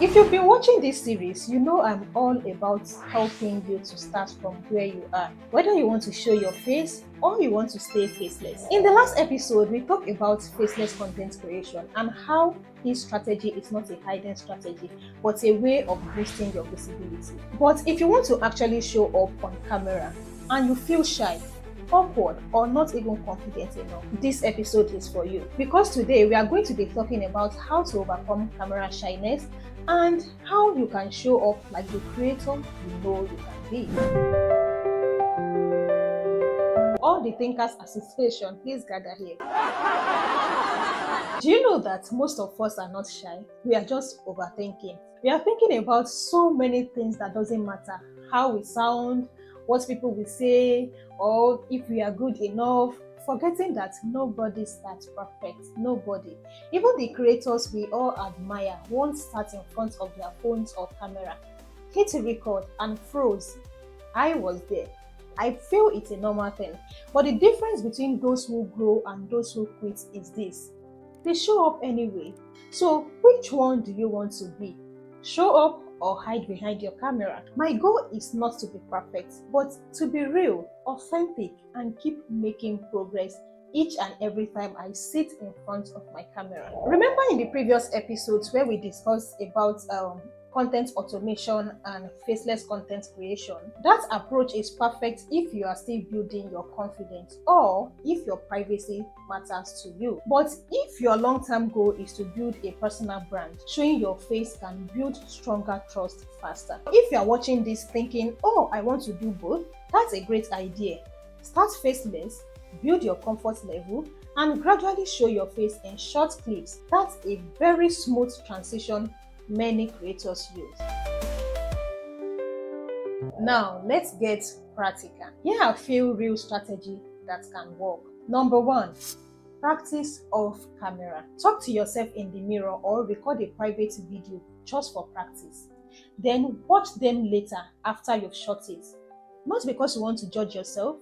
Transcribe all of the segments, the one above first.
If you've been watching this series, you know I'm all about helping you to start from where you are, whether you want to show your face or you want to stay faceless. In the last episode, we talked about faceless content creation and how this strategy is not a hidden strategy, but a way of boosting your visibility. But if you want to actually show up on camera and you feel shy, awkward, or not even confident enough, this episode is for you. Because today we are going to be talking about how to overcome camera shyness and how you can show up like the creator you know you can be. All the thinkers association, please gather here. Do you know that most of us are not shy? We are just overthinking. We are thinking about so many things that doesn't matter how we sound, what people will say, or if we are good enough, forgetting that nobody starts perfect. Nobody. Even the creators we all admire won't start in front of their phones or camera, hit record and froze. I was there. I feel it's a normal thing. But the difference between those who grow and those who quit is this. They show up anyway. So which one do you want to be? Show up or hide behind your camera? My goal is not to be perfect, but to be real, authentic, and keep making progress each and every time I sit in front of my camera. Remember in the previous episodes where we discussed about content automation and faceless content creation? That approach is perfect if you are still building your confidence or if your privacy matters to you. But if your long-term goal is to build a personal brand, showing your face can build stronger trust faster. If you are watching this thinking, oh, I want to do both, that's a great idea. Start faceless, build your comfort level, and gradually show your face in short clips. That's a very smooth transition many creators use. Now, let's get practical. Here are a few real strategies that can work. Number 1, practice off camera. Talk to yourself in the mirror or record a private video just for practice. Then watch them later after you've shot it. Not because you want to judge yourself,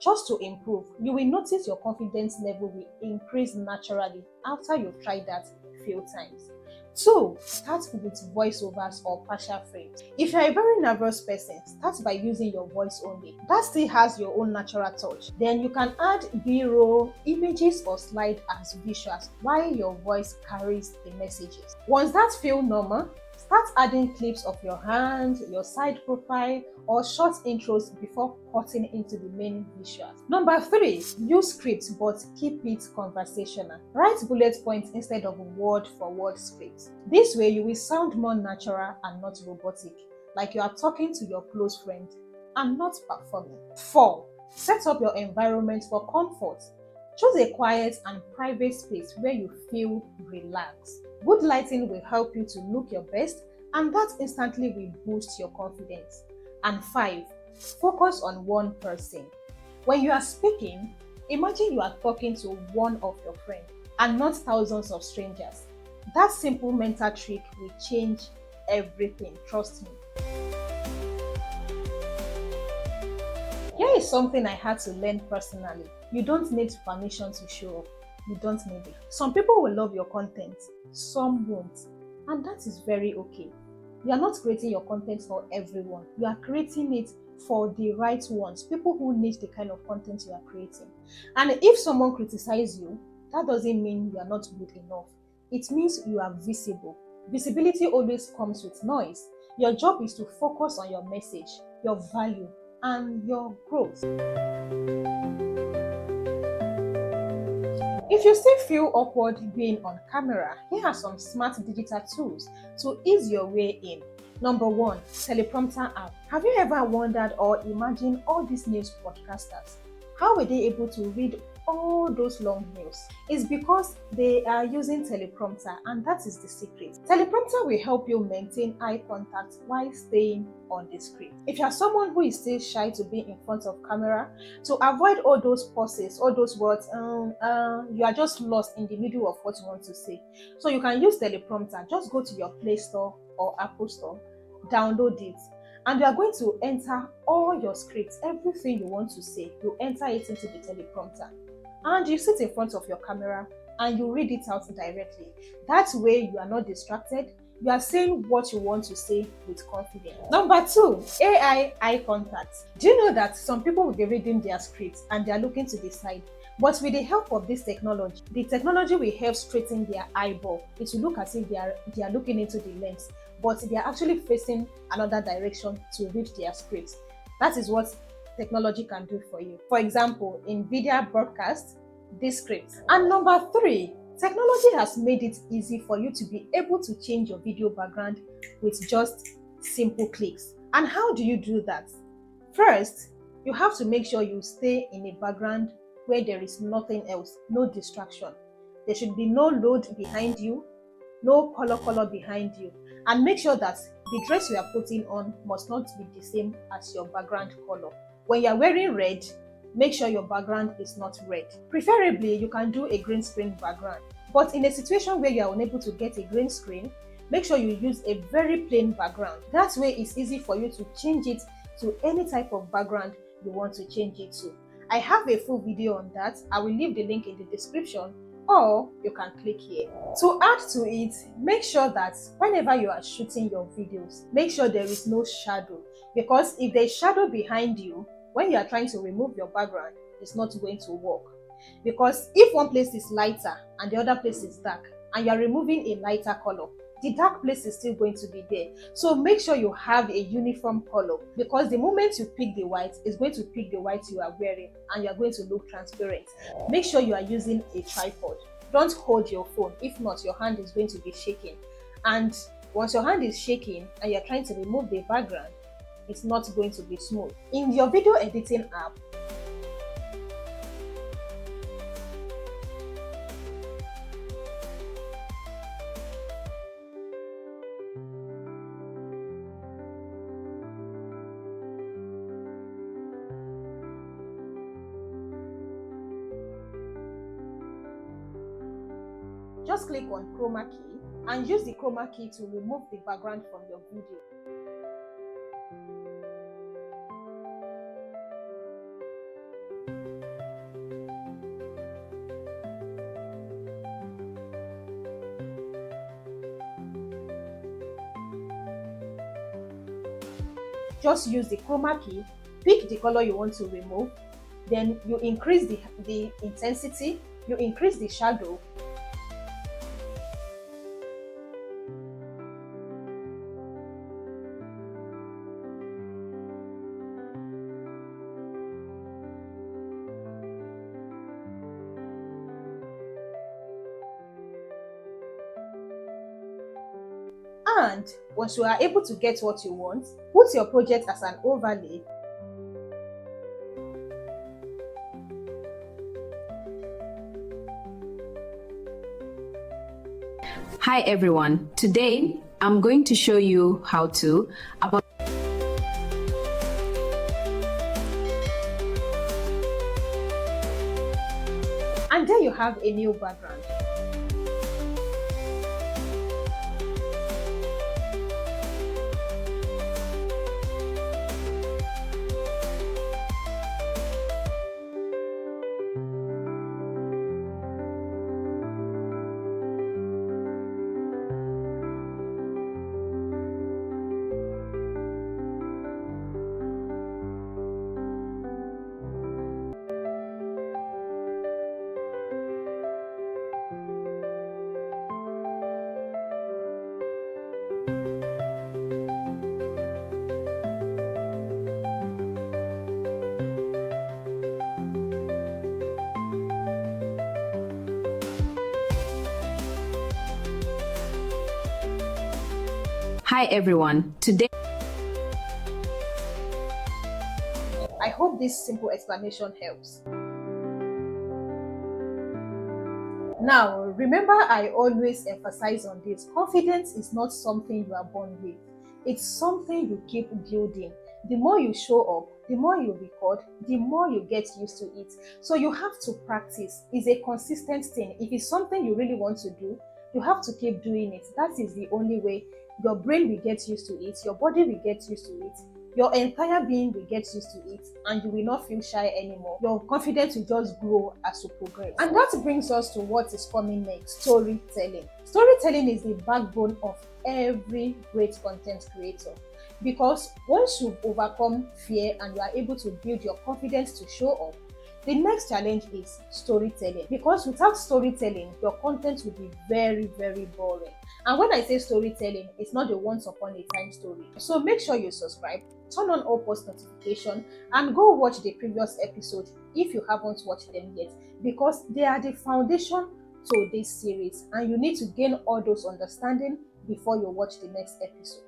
just to improve. You will notice your confidence level will increase naturally after you've tried that a few times. 2, start with voiceovers or partial frames. If you're a very nervous person, start by using your voice only. That still has your own natural touch. Then you can add B-roll, images or slide as visuals while your voice carries the messages. Once that feels normal, start adding clips of your hand, your side profile, or short intros before cutting into the main visuals. Number 3, use scripts but keep it conversational. Write bullet points instead of word-for-word scripts. This way you will sound more natural and not robotic, like you are talking to your close friend and not performing. 4, set up your environment for comfort. Choose a quiet and private space where you feel relaxed. Good lighting will help you to look your best, and that instantly will boost your confidence. And 5, focus on one person. When you are speaking, imagine you are talking to one of your friends and not thousands of strangers. That simple mental trick will change everything, trust me. Here is something I had to learn personally. You don't need permission to show up. You don't need it. Some people will love your content, some won't, and that is very okay. You are not creating your content for everyone. You are creating it for the right ones, people who need the kind of content you are creating. And if someone criticizes you, that doesn't mean you are not good enough. It means you are visible. Visibility always comes with noise. Your job is to focus on your message, your value, and your growth. If you still feel awkward being on camera, here are some smart digital tools to ease your way in. Number 1, teleprompter app. Have you ever wondered or imagined all these news podcasters? How were they able to read all those long news? It's because they are using teleprompter, and that is the secret. Teleprompter will help you maintain eye contact while staying on the screen. If you are someone who is still shy to be in front of camera, to avoid all those pauses, all those words, you are just lost in the middle of what you want to say. So you can use teleprompter. Just go to your Play Store or Apple Store, download it, and you are going to enter all your scripts, everything you want to say. You enter it into the teleprompter, and you sit in front of your camera and you read it out directly. That way you are not distracted, You are saying what you want to say with confidence. Number 2, AI eye contact. Do you know that some people will be reading their scripts and they are looking to the side? But with the help of this technology, the technology will help straighten their eyeball. It will look as if they are looking into the lens, but they are actually facing another direction to read their scripts. That is what technology can do for you. For example, in video broadcast, this script. And number 3, technology has made it easy for you to be able to change your video background with just simple clicks. And how do you do that? First, you have to make sure you stay in a background where there is nothing else, no distraction. There should be no load behind you, no color behind you. And make sure that the dress you are putting on must not be the same as your background color. When you are wearing red, make sure your background is not red. Preferably, you can do a green screen background. But in a situation where you are unable to get a green screen, make sure you use a very plain background. That way, it's easy for you to change it to any type of background you want to change it to. I have a full video on that. I will leave the link in the description, or you can click here. To add to it, make sure that whenever you are shooting your videos, make sure there is no shadow, because if there is shadow behind you, when you are trying to remove your background, it's not going to work. Because if one place is lighter and the other place is dark, and you are removing a lighter color, the dark place is still going to be there. So make sure you have a uniform color, because the moment you pick the white, it's going to pick the white you are wearing and you are going to look transparent. Make sure you are using a tripod. Don't hold your phone. If not, your hand is going to be shaking. And once your hand is shaking and you're trying to remove the background, it's not going to be smooth. In your video editing app, just click on chroma key and use the chroma key to remove the background from your video. Just use the chroma key, pick the color you want to remove, then you increase the intensity, you increase the shadow. And once you are able to get what you want, put your project as an overlay. Hi everyone, today I'm going to show you how to And there you have a new background. Hi everyone, today I hope this simple explanation helps. Now, remember, I always emphasize on this. Confidence is not something you are born with. It's something you keep building. The more you show up, the more you record, the more you get used to it. So you have to practice. It's a consistent thing. If it's something you really want to do, you have to keep doing it. That is the only way your brain will get used to it, your body will get used to it, your entire being will get used to it and you will not feel shy anymore. Your confidence will just grow as you progress. And that brings us to what is coming next: storytelling. Storytelling is the backbone of every great content creator, because once you've overcome fear and you are able to build your confidence to show up, the next challenge is storytelling, because without storytelling, your content will be very, very boring. And when I say storytelling, it's not the once upon a time story. So make sure you subscribe, turn on all post notification, and go watch the previous episode if you haven't watched them yet, because they are the foundation to this series and you need to gain all those understanding before you watch the next episode.